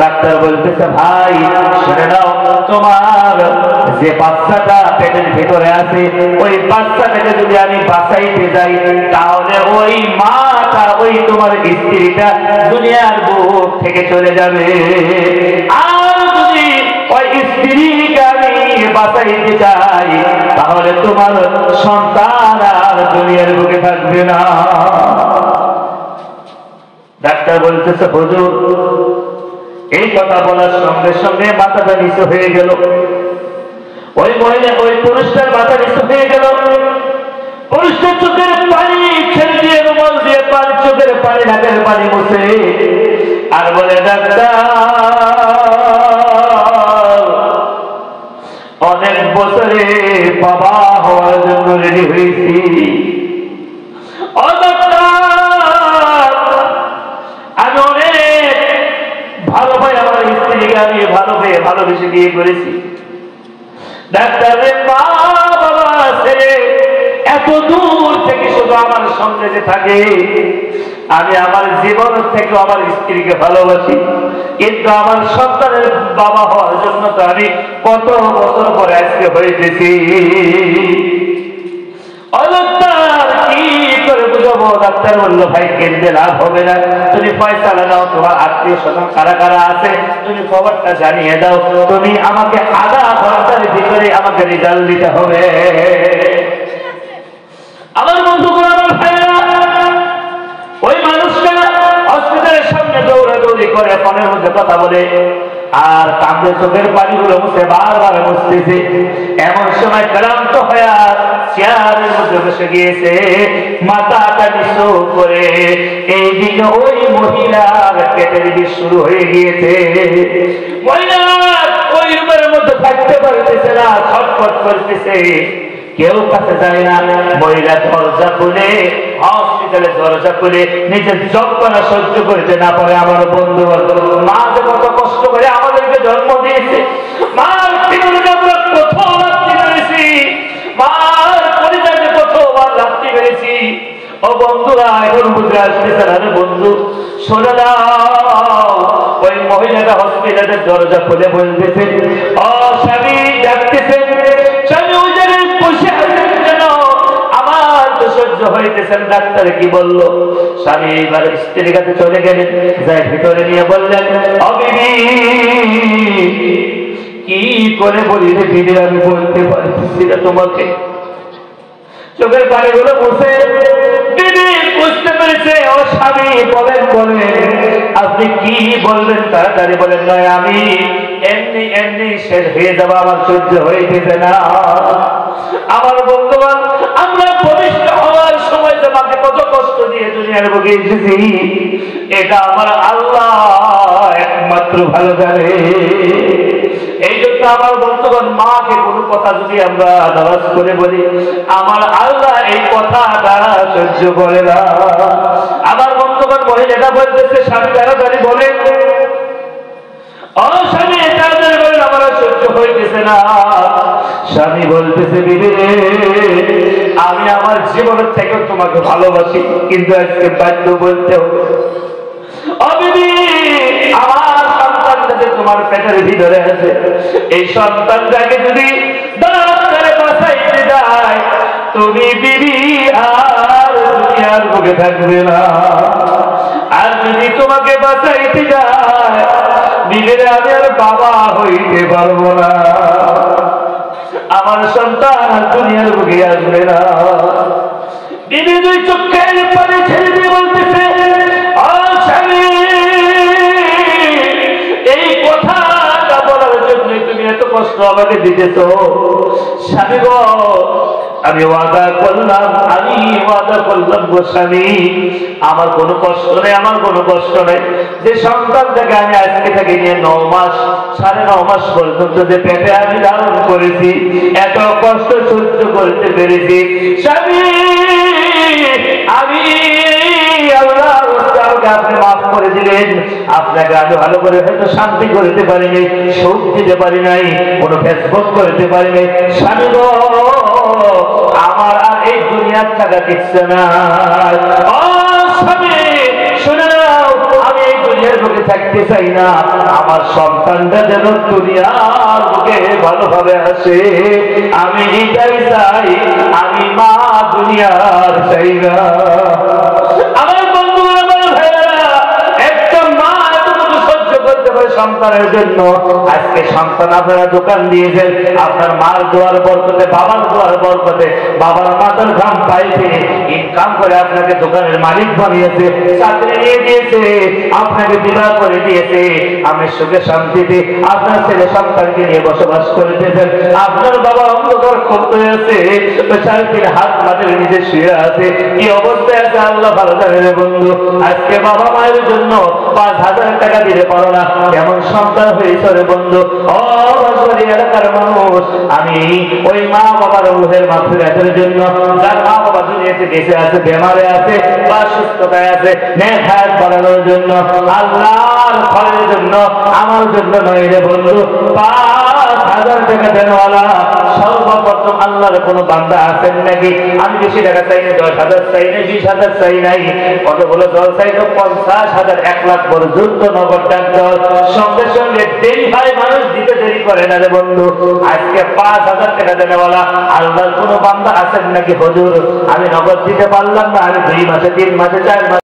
Doctor বলতেছে ভাই শুনে নাও, তোমার যে বাচ্চাটা পেটের ভিতরে আছে ওই বাচ্চাটাকে যদি আমি বাঁচাইতে যাই তাহলে ওই মাটা, ওই তোমার স্ত্রীটা দুনিয়ার বুক থেকে চলে যাবে। আর যদি ওই স্ত্রীকে আমি বাঁচাইতে চাই তাহলে তোমার সন্তান আর দুনিয়ার বুকে থাকবে না। ডাক্তার বলতেছে হুজুর, এই কথা বলার সঙ্গে সঙ্গে মাথাটা নিচু হয়ে গেল। ওই মহিলা, ওই পুরুষটার মাথা নিচু হয়ে গেল। পুরুষটার চোখের পানি ছেড়ে দিয়ে, রুমাল দিয়ে পানি, চোখের পানি, নাকের পানি মুছে আর বলে ডাক্তার অনেক বছরে বাবা হওয়ার জন্য রেডি হয়েছি। আমি অনেক ভালো ভাই, আমার স্ত্রীকে আমি ভালো পেয়ে ভালোবেসে বিয়ে করেছি। ডাক্তারের মা বাবা ছেড়ে এত দূর থেকে শুধু আমার সঙ্গে যে থাকে, আমি আমার জীবন থেকে আমার স্ত্রীকে ভালোবাসি, কিন্তু আমার সন্তানের বাবা হওয়ার জন্য তো আমি কত বছর পরে আজকে হয়েছি। কি করে বুঝাবো? ডাক্তার বললো ভাই কেন্দ্রে লাভ হবে না, তুমি ফয়সালা নাও, তোমার আত্মীয় স্বজন কারা কারা আছে তুমি খবরটা জানিয়ে দাও, তুমি আমাকে আধা ঘন্টার ভিতরে আমাকে রেজাল্ট দিতে হবে। আমার বন্ধুগুলো, আমার ভাইয়েরা, ওই মানুষটা হসপিটালের সামনে দৌড়াদৌড়ি করে, ফোনের মধ্যে কথা বলে আর কাঁদে, চোখের পানিগুলো মুছে বারবার মুছতেছে। এমন সময় ক্লান্ত হয়ে চেয়ারের মধ্যে বসে গিয়েছে, মাথাটা নিচু করে। এইদিকে ওই মহিলার পেটের বিষ শুরু হয়ে গিয়েছে। মহিলা ওই রুমের মধ্যে থাকতে পারতেছে না, ছটফট করতেছে, কেউ কাছে যায় না। মহিলা দরজা খুলে, হসপিটালে দরজা খুলে নিজের যন্ত্রণা সহ্য করতে না পারে। আমার বন্ধু, মা যে কত কষ্ট করে আমাদেরকে জন্ম দিয়েছে, মার পিছনে আমরা কোথাও রাত্রি পেরেছি, মার পরিচয়ে কতবার রাত্রি পেরেছি। ও বন্ধুরা, এখন বুঝে আসতেছে না রে বন্ধু, শোনো না। ওই মহিলাটা হসপিটালের দরজা খুলে বলতেছে, ও স্বামী ডাকতেছে, স্বামী ওই জায়গায় বসে আছেন কেন? আমার তো সহ্য হইতেছেন। ডাক্তার কি বললো? স্বামী এইবার স্ত্রীর কাছে চলে গেলেন, যাই ভিতরে নিয়ে বললেন, ও বিবি, কি করে বলি রে বিবি, আমি বলতে পারতেছি না তোমাকে। চোখের পানিগুলো মুছে বিবি বুঝতে পেরেছে। ও স্বামী বলেন, বলেন আপনি কি বলবেন? তাড়াতাড়ি বলেন। নয় আমি এমনি এমনি শেষ হয়ে যাবো, আমার সহ্য হইতেছে না। আমার বন্ধুবান, আমরা বলিষ্ঠ হওয়ার সময় তোমাকে কত কষ্ট দিয়ে দুনিয়ার বুকে এসেছি, এটা আমার আল্লাহ একমাত্র ভালো জানে। এই জন্য আমার বন্ধুগণ, মাকে কোনো কথা যদি আমরা নারাজ করে বলি, আমার আল্লাহ এই কথাটা সহ্য করে না। আমার বন্ধুগণ, মহিলাটা বলতেছে, স্বামী তাড়াতাড়ি বলেন, ও স্বামী তাড়াতাড়ি বলেন, আমার সহ্য হইতেছে না। স্বামী বলতেছে, বিবি রে, আমি আমার জীবনের থেকে তোমাকে ভালোবাসি, কিন্তু আজকে বাধ্য বলতে হবে। ও বিবি, আমার সন্তানটা যে তোমার পেটের ভিতরে আছে, এই সন্তানটাকে যদি ডাক্তারে বাঁচাইতে যায়, তুমি বিবি আর দুনিয়ার বুকে থাকবে না। আর যদি তোমাকে বাঁচাইতে যায়, বিবির আমি আর বাবা হইতে পারবো না, আমার সন্তান আর দুনিয়ার বুকে আসবে না। বিবি দুই চোখের পানি ছেড়ে দিয়ে বলতেছে, এই কথাটা বলার জন্য তুমি এত কষ্ট আমাকে দিতেছ। স্বামী গো, আমি ওয়াদা করলাম গো স্বামী, আমার কোনো কষ্ট নেই, আমার কোনো কষ্ট নেই। যে সন্তানটাকে আমি আজকে থেকে নিয়ে 9 মাস, 9.5 মাস পর্যন্ত যে পেটে আমি ধারণ করেছি, এত কষ্ট সহ্য করতে পেরেছি। স্বামী, আমি আল্লাহ আপনি মাফ করে দিলেন, আপনাকে আমি ভালো করে হয়তো শান্তি করতে পারিনি, সুখ দিতে পারি নাই, কোনো ফেসবুক করতে পারিনি। স্বামী গো, আমার আর এই দুনিয়ার টাকা কিচ্ছু না। ও স্বামী শুনে নাও, আমি এই দুনিয়ার বুকে থাকতে চাই না, আমার সন্তানটা যেন দুনিয়ার বুকে ভালোভাবে আসে, আমি এটাই চাই, আমি মা দুনিয়ার চাই না। আমার বন্ধুরা, আমার ভাইয়েরা, একটা মা এতটুকু সহ্য করতে পারে সন্তানের জন্য। আজকে সন্তান আপনারা দোকান দিয়েছেন, আপনার মার দোয়ার বরকতে, বাবার দোয়ার বরকতে, বাবার মাথার ঘাম পাইছে, ইনকাম করে আপনাকে দোকানের মালিক বানিয়েছে, চাকরি নিয়ে দিয়েছে, আপনাকে বিবাহ করে দিয়েছে, আপনি সুখে শান্তিতে আপনার ছেলে সন্তানকে নিয়ে বসবাস করতেছেন। আপনার বাবা অন্ধকার ক্ষত হয়েছে, সারাদিন হাত মাটির নিচে শুয়ে আছে, কি অবস্থায় আছে আল্লাহ ভালো জানে রে বন্ধু। আজকে বাবা মায়ের জন্য 5,000 টাকা দিতে পারো না, কেমন সন্তান হয়েছে রে বন্ধু। ও বাঁশবাড়ি এলাকার মানুষ, আমি ওই মা বাবার রূহের মাগফিরাতের জন্য, যার মা বাবা দুনিয়াতে বেঁচে আছে, বেমারে আছে বা সুস্থতায় আছে, নেক হায়াত বাড়ানোর জন্য, আল্লাহর ঘরের জন্য, আমার জন্য নয় রে বন্ধু। 5,000 টাকা দেনওয়ালা সর্বপ্রথম আল্লাহর কোনো বান্দা আছেন নাকি? আমি বেশি টাকা চাই না, 10,000 চাই না, 20,000 চাই নাই, কতগুলো জল চাই তো 50,000, 1 লাখ পর্যন্ত নগদ টাকা সঙ্গে সঙ্গে দেরি হয়, মানুষ দিতে দেরি করে না রে বন্ধু। আজকে 5,000 টাকা দেনওয়ালা আল্লাহর কোনো বান্দা আছেন নাকি? হুজুর আমি নগদ দিতে পারলাম না, আমি 2 মাসে, 3 মাসে, 4 মাসে